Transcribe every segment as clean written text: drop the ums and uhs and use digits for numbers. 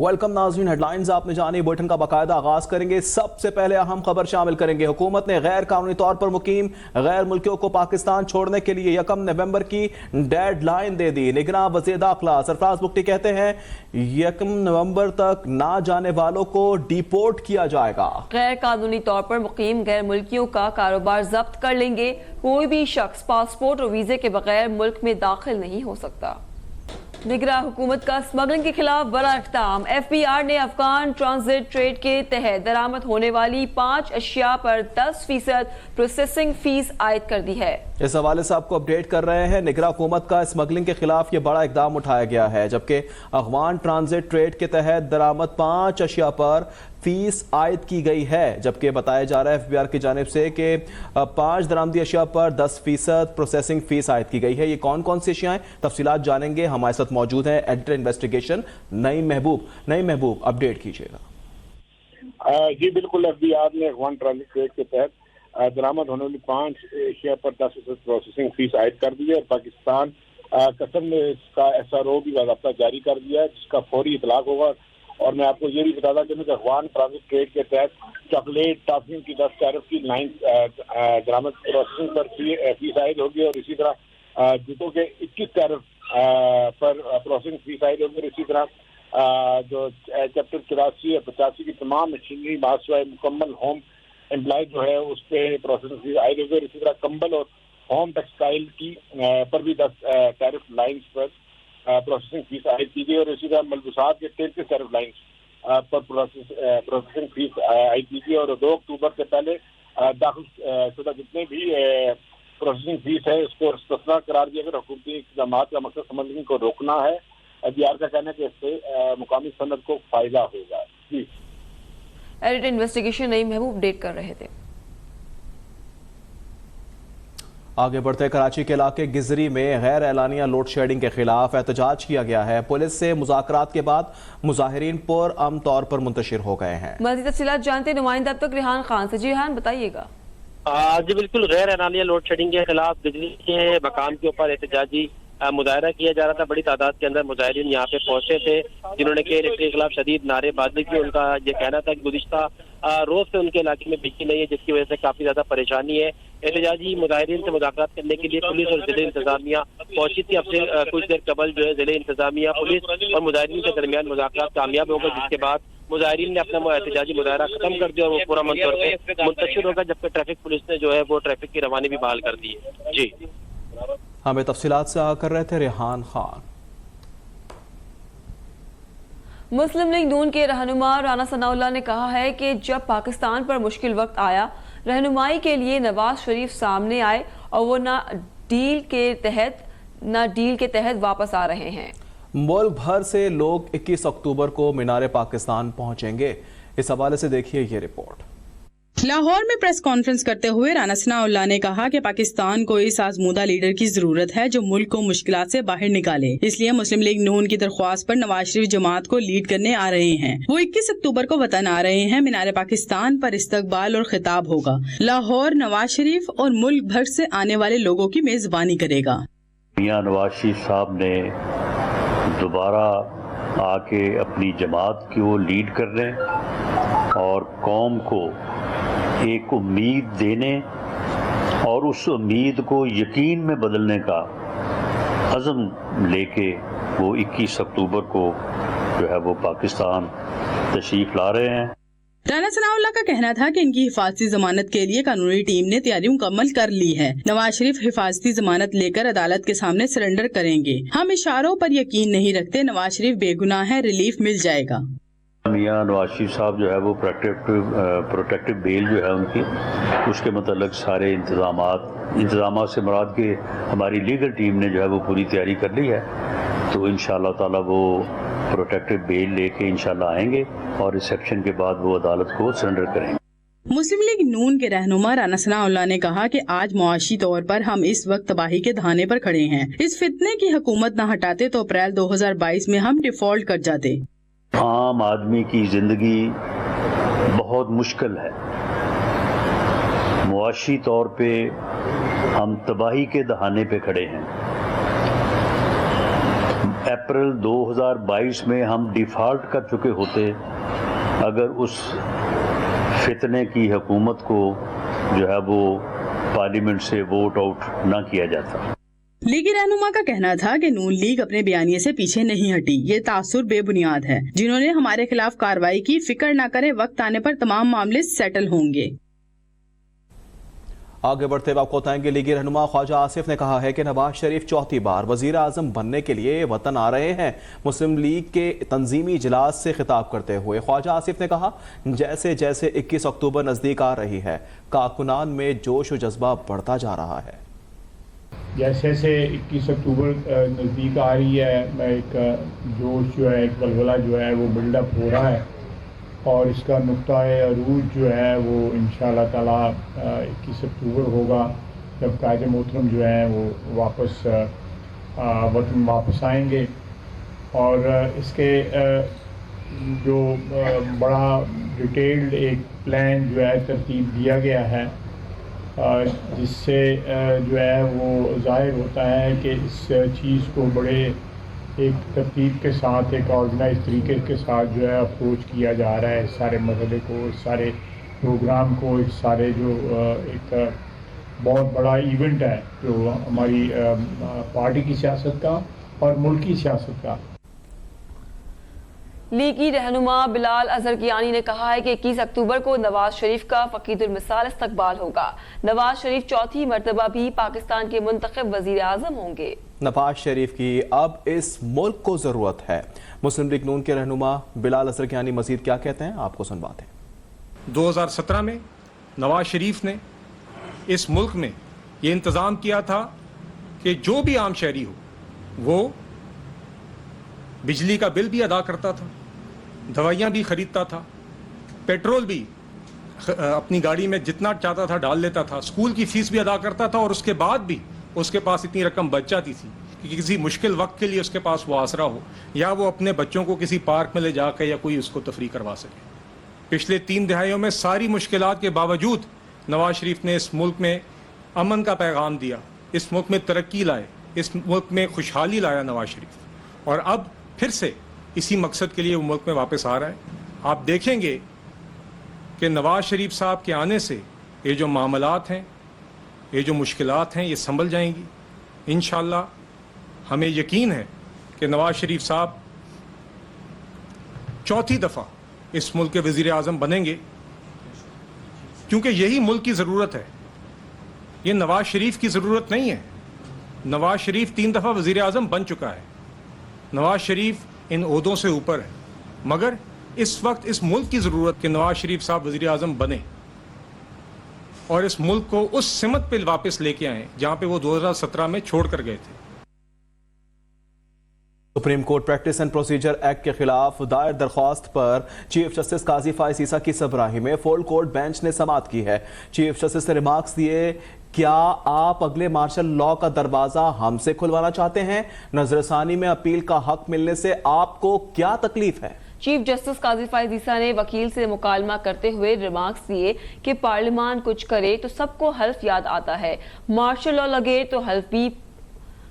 Welcome नाज़रीन, headlines आपने जानी। बुलेटिन का बाकायदा आगाज करेंगे। सबसे पहले अहम खबर शामिल करेंगे। हुकूमत ने गैर कानूनी तौर पर मुकीम गैर मुल्कियों को पाकिस्तान छोड़ने के लिए 1 नवंबर की डेड लाइन दे दी। निगरां वज़ीर दाखिला सरफराज बुगटी कहते हैं 1 नवंबर तक ना जाने वालों को डिपोर्ट किया जाएगा। गैर कानूनी तौर पर मुकीम गैर मुल्कियों का कारोबार जब्त कर लेंगे। कोई भी शख्स पासपोर्ट और वीजे के बगैर मुल्क में दाखिल नहीं हो सकता। निगरां हुकूमत का स्मगलिंग के खिलाफ बड़ा इक़दाम। FBR ने अफगान ट्रांजिट ट्रेड के तहत दरामद होने वाली 5 अशिया पर 10% प्रोसेसिंग फीस आयद कर दी है। इस हवाले से आपको अपडेट कर रहे हैं। निगरां हुकूमत का स्मगलिंग के खिलाफ ये बड़ा इक़दाम उठाया गया है, जबकि अफगान ट्रांजिट ट्रेड के तहत दरामद 5 अशिया पर फीस आयद की गई है। जबकि बताया जा रहा है FBR की जानिब से कि 5 दरामदी अशिया पर 10% प्रोसेसिंग फीस आयद की गई है। ये कौन कौन सी अशिया हैं, तफसीलात जानेंगे। हमारे साथ मौजूद हैं एडिटर इन्वेस्टिगेशन नईम महबूब। नईम महबूब, अपडेट कीजिएगा। जी बिल्कुल, FBR ने अफगान ट्रांजिट ट्रेड के तहत दरामद होने वाली 5 अशिया पर 10% प्रोसेसिंग फीस आयद कर दी है। पाकिस्तान कसम ने इसका SRO भी बाज़ाब्ता जारी कर दिया है, जिसका फौरी इतलाक होगा। और मैं आपको ये भी बताता चलूं कि अफगान ट्रांजिट ट्रेड के तहत चॉकलेट टॉफियों की 10 टैरिफ की लाइन दरामद प्रोसेसिंग पर फीस आयद होगी, और इसी तरह जूतों के 21 टैरिफ पर प्रोसेसिंग फीस आयद होगी। और इसी तरह जो चैप्टर 84 और 85 की तमाम मशीनरी मास्वाए मुकम्मल होम एम्प्लॉय जो है उस पर प्रोसेसिंग फीस आयद होगी। और इसी तरह कंबल और होम टेक्सटाइल की पर भी 10 टैरिफ लाइन्स पर प्रोसेसिंग फीस आयद की गई। और इसी तरह मलबूसात के 33 टैरिफ लाइन्स पर प्रोसेसिंग फीस आयद की गई। और 2 अक्टूबर से पहले दाखिल शुदा जितने भी प्रोसेसिंग फीस है उसको मुस्तस्ना करार दिया गया। हुकूमती इक़दाम का मकसद स्मगलिंग को रोकना है। FBR का कहना है कि इससे मुकामी सनत को फायदा होगा। जी, एडिटर इन्वेस्टिगेशन नईम महबूब अपडेट कर रहे थे। आगे बढ़ते कराची के इलाके गिजरी में गैर एलानिया लोड शेडिंग के खिलाफ एहतजाज किया गया है। पुलिस से मुज़ाकरात के बाद मुजाहिरीन पुरअमन तौर पर मुंतशिर हो गए हैं। मज़ीद तफसीलात जानते नुमाइंदा अब तक रेहान खान से। जी रेहान, बताइएगा। जी बिल्कुल, गैर एलानिया लोड शेडिंग के खिलाफ गिजरी के मकाम के ऊपर एहतजाजी मुजाहरा किया जा रहा था। बड़ी तादाद के अंदर मुजाहिरीन यहाँ पे पहुंचे थे, जिन्होंने KLF के खिलाफ शदीद नारेबाजी की। उनका ये कहना था कि गुज़िश्ता रोज से उनके इलाके में बिजली नहीं है, जिसकी वजह से काफी ज्यादा परेशानी है। एहतजाजी मुजाहिरीन से मुज़ाकरात करने के लिए पुलिस और जिले इंतजामिया पहुंची थी। अब से कुछ देर कबल जो है जिले इंतजामिया, पुलिस और मुजाहिरीन के दरमियान मुज़ाकरात कामयाब हो गए, जिसके बाद मुजाहिरीन ने अपना एहतजाजी मुजाहरा खत्म कर दिया और वो पूरा तौर पर मुंतशिर होगा। जबकि ट्रैफिक पुलिस ने जो है वो ट्रैफिक की रवानी भी बहाल कर दी है। जी, हमें तफसीलात से आगाह कर रहे थे रेहान खान। मुस्लिम लीग नून के रहनुमा राना सनाउल्लाह ने कहा है कि जब पाकिस्तान पर मुश्किल वक्त आया, रहनुमाई के लिए नवाज शरीफ सामने आए और वो ना डील के तहत वापस आ रहे हैं। मुल्क भर से लोग 21 अक्टूबर को मीनार पाकिस्तान पहुंचेंगे। इस हवाले से देखिए ये रिपोर्ट। लाहौर में प्रेस कॉन्फ्रेंस करते हुए राना सनाउल्लाह ने कहा कि पाकिस्तान को इस आजमूदा लीडर की जरूरत है जो मुल्क को मुश्किलात से बाहर निकाले। इसलिए मुस्लिम लीग नून की दरख्वास्त पर नवाज शरीफ जमात को लीड करने आ रहे हैं। वो 21 अक्टूबर को वतन आ रहे हैं। मीनार पाकिस्तान पर इस्तकबाल और खिताब होगा। लाहौर नवाज शरीफ और मुल्क भर से आने वाले लोगों की मेजबानी करेगा। मियां नवाज शरीफ साहब ने दोबारा आके अपनी जमात को लीड करने और कौम को एक उम्मीद देने और उस उम्मीद को यकीन में बदलने का अज़म लेके वो 21 अक्टूबर को जो है वो पाकिस्तान तशरीफ ला रहे हैं। राना सनाउल्लाह का कहना था कि इनकी हिफाजती जमानत के लिए कानूनी टीम ने तैयारी मुकम्मल कर ली है। नवाज शरीफ हिफाजती जमानत लेकर अदालत के सामने सरेंडर करेंगे। हम इशारों पर यकीन नहीं रखते। नवाज शरीफ बेगुनाह है, रिलीफ मिल जाएगा। मियां नवाज शरीफ साहब जो है वो प्रोटेक्टिव बेल जो है उनकी, उसके मतलब सारे इंतजाम से मुराद के हमारी लीगल टीम ने जो है वो पूरी तैयारी कर ली है। तो इंशाअल्लाह ताला वो प्रोटेक्टिव बेल लेके इंशाअल्लाह आएंगे और रिसेप्शन के बाद वो अदालत को सरेंडर करेंगे। मुस्लिम लीग नून के रहनुमा राना सनाउल्लाह ने कहा कि आज मुआशी तौर पर हम इस वक्त तबाही के धाने पर खड़े हैं। इस फितने की हुकूमत न हटाते तो अप्रैल 2022 में हम डिफॉल्ट कर जाते। आम आदमी की जिंदगी बहुत मुश्किल है। मुआशी तौर पे हम तबाही के दहाने पे खड़े हैं। اپریل 2022 میں ہم ڈیفالٹ کر چکے ہوتے اگر اس فتنے کی حکومت کو جو ہے وہ پارلیمنٹ سے ووٹ آؤٹ نہ کیا جاتا۔ لیگی رہنما کا کہنا تھا کہ نون لیگ اپنے بیانیے سے پیچھے نہیں ہٹی، یہ تاثر بے بنیاد ہے۔ جنہوں نے ہمارے خلاف کارروائی کی، فکر نہ کریں، وقت آنے پر تمام معاملے سیٹل ہوں گے۔ آگے بڑھتے ہوئے آپ کو بتائیں گے لیگی رہنما خواجہ آصف نے کہا ہے کہ نواز شریف چوتھی بار وزیر اعظم بننے کے لیے وطن آ رہے ہیں۔ مسلم لیگ کے تنظیمی اجلاس سے خطاب کرتے ہوئے خواجہ آصف نے کہا جیسے جیسے 21 اکتوبر نزدیک آ رہی ہے کارکنان میں جوش و جذبہ بڑھتا جا رہا ہے۔ جیسے جیسے 21 اکتوبر نزدیک آ رہی ہے میں ایک جوش جو ہے، ایک ولولہ جو ہے وہ بلڈ اپ ہو رہا ہے، اور اس کا نقطۂ عروج جو ہے وہ انشاءاللہ تعالیٰ 21 اکتوبر ہوگا، جب قائد محترم جو ہیں وہ واپس وطن واپس آئیں گے۔ اور اس کے جو بڑا ڈیٹیلڈ ایک پلان جو ہے ترتیب دیا گیا ہے، جس سے جو ہے وہ ظاہر ہوتا ہے کہ اس چیز کو بڑے ایک ترتیب کے ساتھ، ایک آرگنائز طریقے کے ساتھ جو ہے اپروچ کیا جا رہا ہے اس سارے مسئلے کو، اس سارے پروگرام کو، اس سارے جو ایک بہت بڑا ایونٹ ہے جو ہماری پارٹی کی سیاست کا اور ملک کی سیاست کا۔ لیگی رہنما بلال ازرقیانی نے کہا ہے کہ 21 اکتوبر کو نواز شریف کا فقید المثال استقبال ہوگا۔ نواز شریف چوتھی مرتبہ بھی پاکستان کے منتخب وزیر اعظم ہوں گے۔ نواز شریف کی اب اس ملک کو ضرورت ہے۔ مسلم لیگ نون کے رہنما بلال ازرقیانی مزید کیا کہتے ہیں، آپ کو سنواتے ہیں۔ 2017 میں نواز شریف نے اس ملک میں یہ انتظام کیا تھا کہ جو بھی عام شہری ہو وہ بجلی کا بل بھی ادا کرتا تھا، دوائیاں بھی خریدتا تھا، پیٹرول بھی اپنی گاڑی میں جتنا چاہتا تھا ڈال لیتا تھا، اسکول کی فیس بھی ادا کرتا تھا، اور اس کے بعد بھی اس کے پاس اتنی رقم بچ جاتی تھی کہ کسی مشکل وقت کے لیے اس کے پاس وہ آسرا ہو، یا وہ اپنے بچوں کو کسی پارک میں لے جا کے یا کوئی اس کو تفریح کروا سکے۔ پچھلے 3 دہائیوں میں ساری مشکلات کے باوجود نواز شریف نے اس ملک میں امن کا پیغام دیا، اس ملک میں ترقی لائے، اس ملک میں خوشحالی لایا نواز شریف، اور اب پھر سے اسی مقصد کے لیے وہ ملک میں واپس آ رہا ہے۔ آپ دیکھیں گے کہ نواز شریف صاحب کے آنے سے یہ جو معاملات ہیں، یہ جو مشکلات ہیں، یہ سنبھل جائیں گی انشاءاللہ۔ ہمیں یقین ہے کہ نواز شریف صاحب چوتھی دفعہ اس ملک کے وزیر اعظم بنیں گے، کیونکہ یہی ملک کی ضرورت ہے، یہ نواز شریف کی ضرورت نہیں ہے۔ نواز شریف 3 دفعہ وزیر اعظم بن چکا ہے، نواز شریف ان عہدوں سے اوپر ہے، مگر اس وقت اس ملک کی ضرورت کہ نواز شریف صاحب وزیر اعظم بنے اور اس ملک کو اس سمت پہ واپس لے کے آئیں جہاں پہ وہ 2017 میں چھوڑ کر گئے تھے۔ Supreme court practice and procedure act کے خلاف دائر درخواست پر چیف جسٹس قاضی فائز عیسیٰ کی سربراہی میں فل کورٹ بینچ نے سماعت کی ہے۔ چیف جسٹس نے ریمارکس دیے، کیا آپ اگلے مارشل لاء کا دروازہ ہم سے کھلوانا چاہتے ہیں؟ نظر ثانی میں اپیل کا حق ملنے سے آپ کو کیا تکلیف ہے؟ چیف جسٹس قاضی فائز عیسیٰ نے وکیل سے مکالمہ کرتے ہوئے ریمارکس دیے کہ پارلیمان کچھ کرے تو سب کو حلف یاد آتا ہے، مارشل لاء لگے تو حلف بھی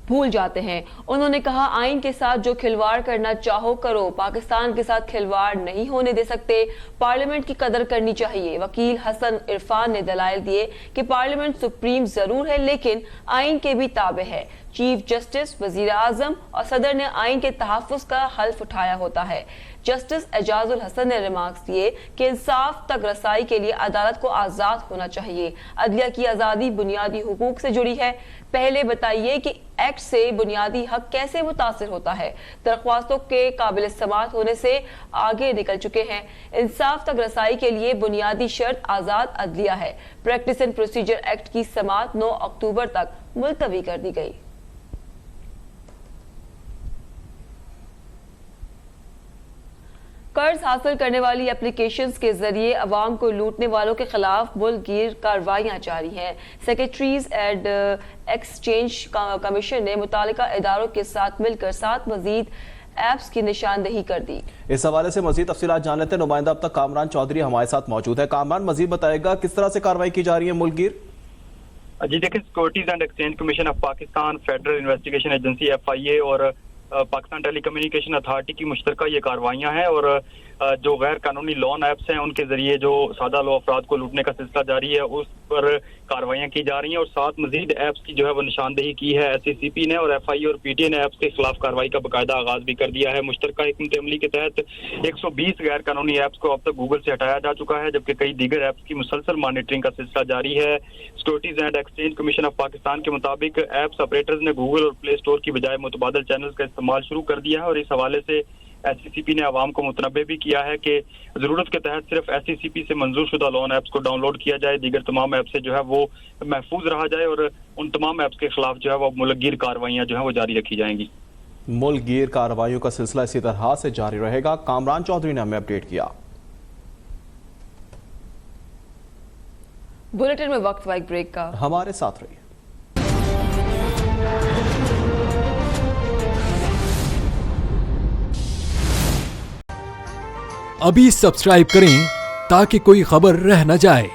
بھول جاتے ہیں۔ انہوں نے کہا آئین کے ساتھ جو کھلواڑ کرنا چاہو کرو، پاکستان کے ساتھ کھلواڑ نہیں ہونے دے سکتے، پارلیمنٹ کی قدر کرنی چاہیے۔ وکیل حسن عرفان نے دلائل دیے کہ پارلیمنٹ سپریم ضرور ہے لیکن آئین کے بھی تابع ہے۔ چیف جسٹس، وزیر اعظم اور صدر نے آئین کے تحفظ کا حلف اٹھایا ہوتا ہے۔ جسٹس اعجاز الحسن نے ریمارکس دیے کہ انصاف تک رسائی کے لیے عدالت کو آزاد ہونا چاہیے۔ عدلیہ کی آزادی بنیادی حقوق سے جڑی ہے۔ پہلے بتائیے کہ ایکٹ سے بنیادی حق کیسے متاثر ہوتا ہے؟ درخواستوں کے قابل سماعت ہونے سے آگے نکل چکے ہیں۔ انصاف تک رسائی کے لیے بنیادی شرط آزاد عدلیہ ہے۔ پریکٹس اینڈ پروسیجر ایکٹ کی سماعت 9 اکتوبر تک ملتوی کر دی گئی۔ قرض حاصل کرنے والی اپلیکیشنز کے ذریعے عوام کو لوٹنے والوں کے خلاف ملک گیر کارروائیاں جاری ہیں۔ سیکریٹریز اینڈ ایکسچینج کمیشن نے متعلقہ اداروں کے ساتھ مل کر 7 مزید ایپس کی نشاندہی کر دی۔ اس حوالے سے مزید تفصیلات جان لیتے ہیں، نمائندہ اب تک کامران چودھری ہمارے ساتھ موجود ہے۔ کامران مزید بتائے گا کس طرح سے کارروائی کی جا رہی ہے ملک گیر؟ جی دیکھیں، securities and exchange commission of Pakistan, federal investigation agency FIA اور पाकिस्तान टेली कम्युनिकेशन अथॉरिटी की मुश्तरका ये कार्रवाइयाँ हैं और जो गैर कानूनी लोन ऐप्स हैं उनके जरिए जो सादा लो अफराद को लूटने का सिलसिला जारी है उस पर कार्रवाइयाँ की जा रही हैं और साथ मजीद ऐप्स की जो है वो निशानदेही की है SCCP ने और FI और PTI ने ऐप्स के खिलाफ कार्रवाई का बाकायदा आगाज भी कर दिया है। मुश्तरका हिकमत अमली के तहत 120 गैर कानूनी ऐप्स को अब तक गूगल से हटाया जा चुका है, जबकि कई दीगर ऐप्स की मुसलसल मॉनिटरिंग का सिलसिला जारी है। Securities and exchange commission of Pakistan के मुताबिक ऐप्स ऑपरेटर्स ने गूगल और प्ले स्टोर की बजाय मुतबादल चैनल्स का इस्तेमाल शुरू कर दिया है और इस हवाले से SCCP ने आवाम को मुतनब्बे भी किया है कि जरूरत के तहत सिर्फ SCCP से मंजूर शुदा लोन ऐप्स को डाउनलोड किया जाए, दीगर तमाम ऐप से जो है वो महफूज रहा जाए और उन तमाम ऐप्स के खिलाफ जो है वो मुल्कगीर कार्रवाइयाँ जो है वो जारी रखी जाएंगी। मुल्कगीर कार्रवाइयों का सिलसिला इसी तरह से जारी रहेगा। कामरान चौधरी ने हमें अपडेट किया। बुलेटिन में वक्त एक ब्रेक का, हमारे साथ रहिए। अभी सब्सक्राइब करें ताकि कोई खबर रह न जाए।